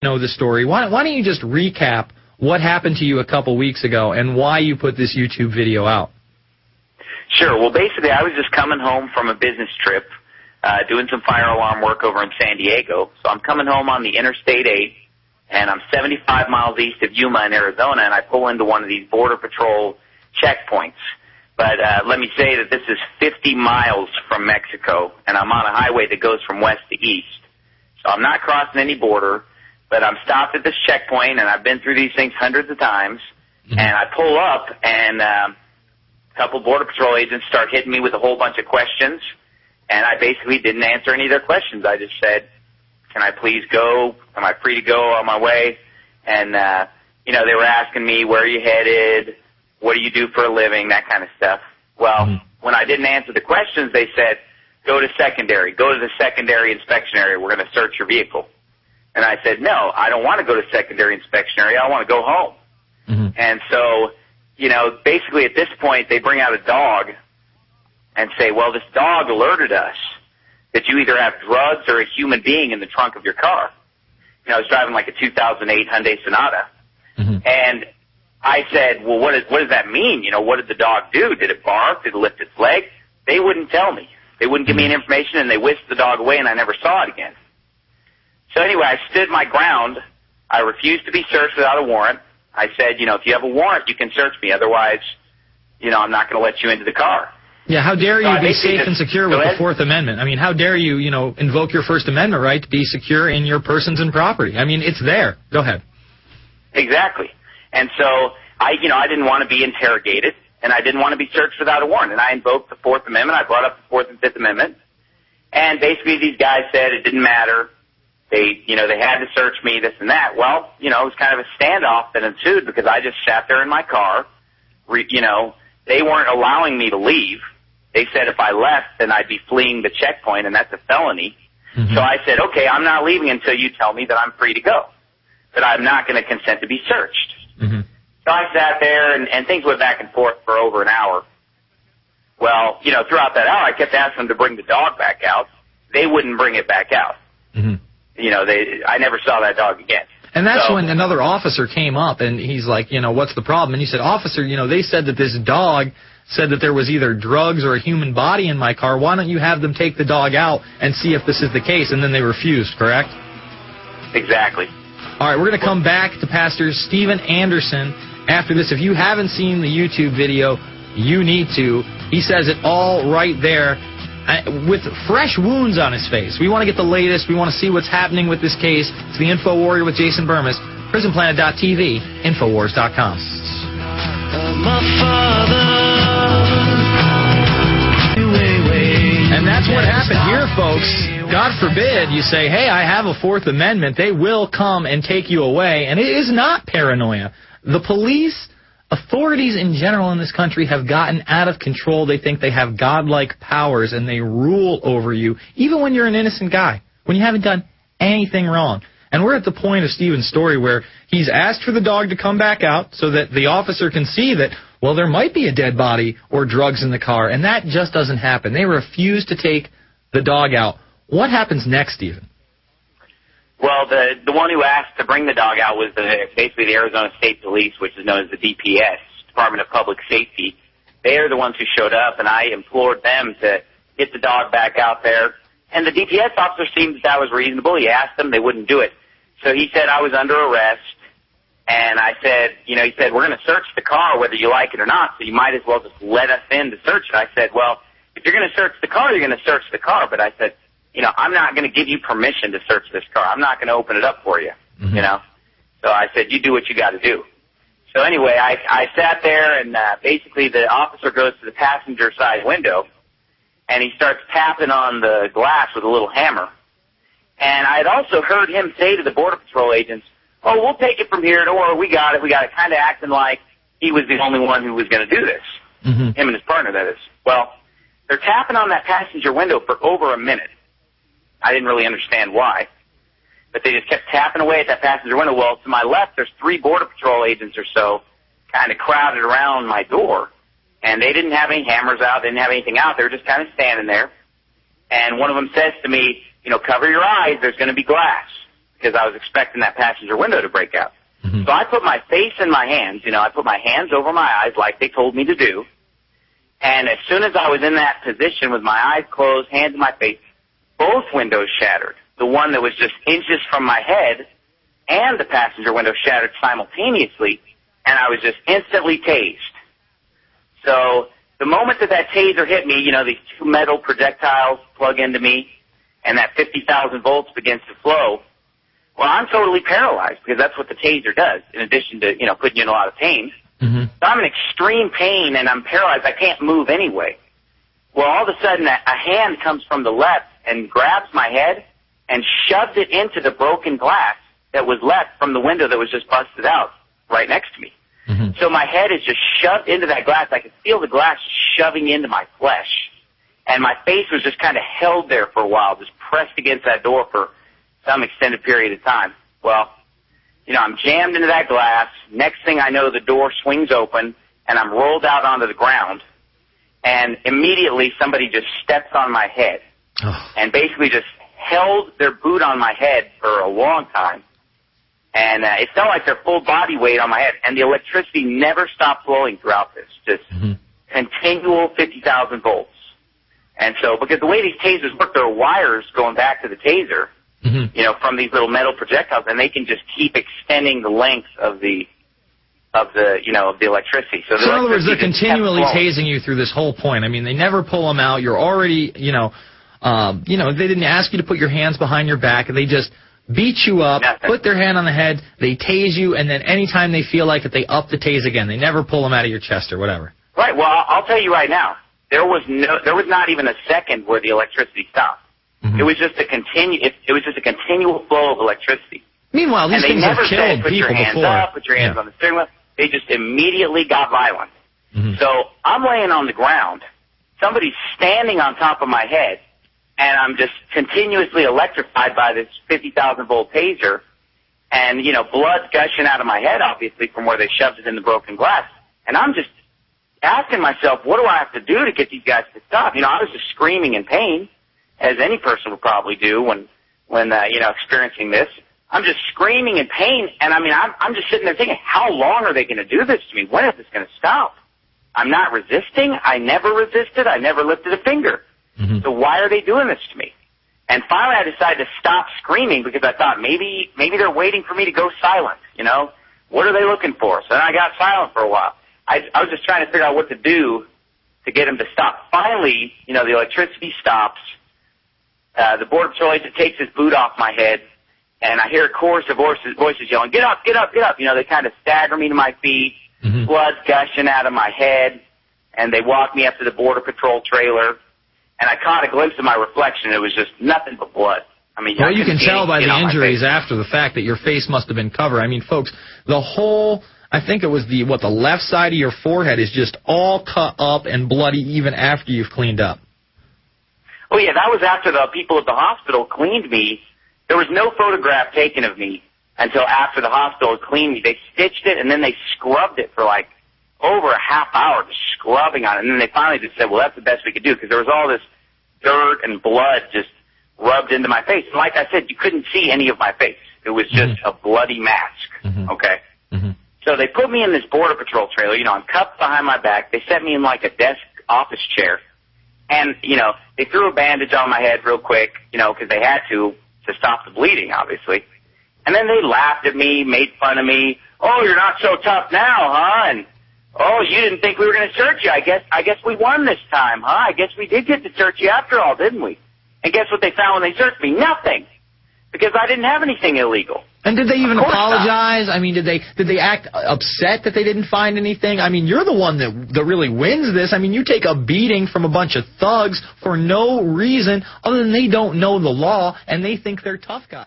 know the story. Why don't you just recap what happened to you a couple weeks ago and why you put this YouTube video out? Sure. Well, basically, I was just coming home from a business trip, doing some fire alarm work over in San Diego. So I'm coming home on the Interstate 8, and I'm 75 miles east of Yuma in Arizona, and I pull into one of these Border Patrol checkpoints. But let me say that this is 50 miles from Mexico, and I'm on a highway that goes from west to east. So I'm not crossing any border, but I'm stopped at this checkpoint, and I've been through these things hundreds of times. And I pull up, and a couple Border Patrol agents start hitting me with a whole bunch of questions, and I basically didn't answer any of their questions. I just said, can I please go? Am I free to go on my way? And, they were asking me, where are you headed? What do you do for a living? That kind of stuff. Well, when I didn't answer the questions, they said, go to secondary. Go to the secondary inspection area. We're going to search your vehicle. And I said, no, I don't want to go to secondary inspection area. I want to go home. And so, basically at this point, they bring out a dog and say, well, this dog alerted us that you either have drugs or a human being in the trunk of your car. I was driving like a 2008 Hyundai Sonata. And I said, well, what does that mean? What did the dog do? Did it bark? Did it lift its leg? They wouldn't tell me. They wouldn't give me any information, and they whisked the dog away, and I never saw it again. So anyway, I stood my ground. I refused to be searched without a warrant. I said, if you have a warrant, you can search me. Otherwise, I'm not going to let you into the car. Yeah, how dare you be safe and secure with the Fourth Amendment? I mean, how dare you, invoke your First Amendment right to be secure in your persons and property? I mean, it's there. Go ahead. Exactly. And so I didn't want to be interrogated, and I didn't want to be searched without a warrant. And I invoked the Fourth Amendment. I brought up the Fourth and Fifth Amendment. And basically these guys said it didn't matter. They had to search me, this and that. Well, it was kind of a standoff that ensued because I just sat there in my car. They weren't allowing me to leave. They said if I left, then I'd be fleeing the checkpoint, and that's a felony. So I said, okay, I'm not leaving until you tell me that I'm free to go, that I'm not going to consent to be searched. So I sat there, and things went back and forth for over an hour. Well, throughout that hour, I kept asking them to bring the dog back out. They wouldn't bring it back out. I never saw that dog again. And that's when another officer came up, and he's like, what's the problem? And he said, officer, they said that this dog said that there was either drugs or a human body in my car. Why don't you have them take the dog out and see if this is the case? And then they refused, correct? Exactly. All right, we're going to come back to Pastor Steven Anderson after this. If you haven't seen the YouTube video, you need to. He says it all right there with fresh wounds on his face. We want to get the latest. We want to see what's happening with this case. It's the Info Warrior with Jason Bermas, PrisonPlanet.tv, Infowars.com. And that's what happened here, folks. God forbid you say, hey, I have a Fourth Amendment. They will come and take you away. And it is not paranoia. The police, authorities in general in this country have gotten out of control. They think they have godlike powers, and they rule over you, even when you're an innocent guy, when you haven't done anything wrong. And we're at the point of Steven's story where he's asked for the dog to come back out so that the officer can see that, well, there might be a dead body or drugs in the car, and that just doesn't happen. They refuse to take the dog out. What happens next, Steven? Well, the one who asked to bring the dog out was basically the Arizona State Police, which is known as the DPS, Department of Public Safety. They are the ones who showed up, and I implored them to get the dog back out there. And the DPS officer seemed that was reasonable. He asked them. They wouldn't do it. So he said I was under arrest, and I said, he said, we're going to search the car whether you like it or not, so you might as well just let us in to search it. I said, well, if you're going to search the car, you're going to search the car. But I said, I'm not going to give you permission to search this car. I'm not going to open it up for you, So I said, you do what you got to do. So anyway, I sat there, and basically the officer goes to the passenger side window, and he starts tapping on the glass with a little hammer. And I had also heard him say to the Border Patrol agents, oh, we'll take it from here. Don't worry, we got it, kind of acting like he was the only one who was going to do this, him and his partner, that is. Well, they're tapping on that passenger window for over a minute. I didn't really understand why, but they just kept tapping away at that passenger window. Well, to my left, there's 3 Border Patrol agents or so kind of crowded around my door, and they didn't have any hammers out, they didn't have anything out. They were just kind of standing there, and one of them says to me, cover your eyes, there's going to be glass. because I was expecting that passenger window to break out. So I put my face in my hands. I put my hands over my eyes like they told me to do. And as soon as I was in that position with my eyes closed, hands in my face, both windows shattered. The one that was just inches from my head and the passenger window shattered simultaneously, and I was just instantly tased. So the moment that taser hit me, these two metal projectiles plug into me, and that 50,000 volts begins to flow, well, I'm totally paralyzed because that's what the taser does, in addition to, putting you in a lot of pain. So I'm in extreme pain, and I'm paralyzed. I can't move anyway. Well, all of a sudden, a hand comes from the left and grabs my head and shoves it into the broken glass that was left from the window that was just busted out right next to me. So my head is just shoved into that glass. I could feel the glass shoving into my flesh. And my face was just kind of held there for a while, just pressed against that door for some extended period of time. Well, I'm jammed into that glass. Next thing I know, the door swings open, and I'm rolled out onto the ground. And immediately somebody just steps on my head and basically just held their boot on my head for a long time. And it felt like their full body weight on my head. And the electricity never stopped flowing throughout this, just continual 50,000 volts. And so, because the way these tasers work, there are wires going back to the taser, from these little metal projectiles, and they can just keep extending the length of the electricity. So, in other words, they're continually tasing you through this whole point. I mean, they never pull them out. You're already, they didn't ask you to put your hands behind your back. They just beat you up, put their hand on the head, they tase you, and then anytime they feel like it, they up the tase again. They never pull them out of your chest or whatever. Right. Well, I'll tell you right now, there was not even a second where the electricity stopped. It was just a continual flow of electricity. Meanwhile, these things have killed people before. Put your hands up, put your hands on the steering wheel. They just immediately got violent. So I'm laying on the ground. Somebody's standing on top of my head, and I'm just continuously electrified by this 50,000 volt taser, and blood gushing out of my head, obviously from where they shoved it in the broken glass. And I'm just asking myself, what do I have to do to get these guys to stop? I was just screaming in pain, as any person would probably do when experiencing this. I'm just screaming in pain, and I'm just sitting there thinking, how long are they going to do this to me? When is this going to stop? I'm not resisting. I never resisted. I never lifted a finger. So why are they doing this to me? And finally, I decided to stop screaming because I thought maybe they're waiting for me to go silent. What are they looking for? So then I got silent for a while. I was just trying to figure out what to do to get them to stop. Finally, the electricity stops. The Border Patrol agent takes his boot off my head, and I hear a chorus of voices yelling, "Get up, get up, get up!" They kind of stagger me to my feet, blood gushing out of my head, and they walk me up to the Border Patrol trailer, and I caught a glimpse of my reflection. It was just nothing but blood. Well, you can tell by the injuries after the fact that your face must have been covered. Folks, the whole, I think it was the left side of your forehead is just all cut up and bloody even after you've cleaned up. Oh, yeah, that was after the people at the hospital cleaned me. There was no photograph taken of me until after the hospital cleaned me. They stitched it, and then they scrubbed it for over a half hour, just scrubbing on it. And then they finally just said, well, that's the best we could do, because there was all this dirt and blood just rubbed into my face. And like I said, you couldn't see any of my face. It was just a bloody mask, okay? So they put me in this Border Patrol trailer. I'm cuffed behind my back. They set me in a desk office chair. And, they threw a bandage on my head real quick, because they had to stop the bleeding, obviously. And then they laughed at me, made fun of me. "Oh, you're not so tough now, huh? And, oh, you didn't think we were going to search you. I guess we won this time, huh? I guess we did get to search you after all, didn't we?" And guess what they found when they searched me? Nothing. Because I didn't have anything illegal. And did they even apologize? Did they act upset that they didn't find anything? You're the one that really wins this. You take a beating from a bunch of thugs for no reason other than they don't know the law and they think they're tough guys.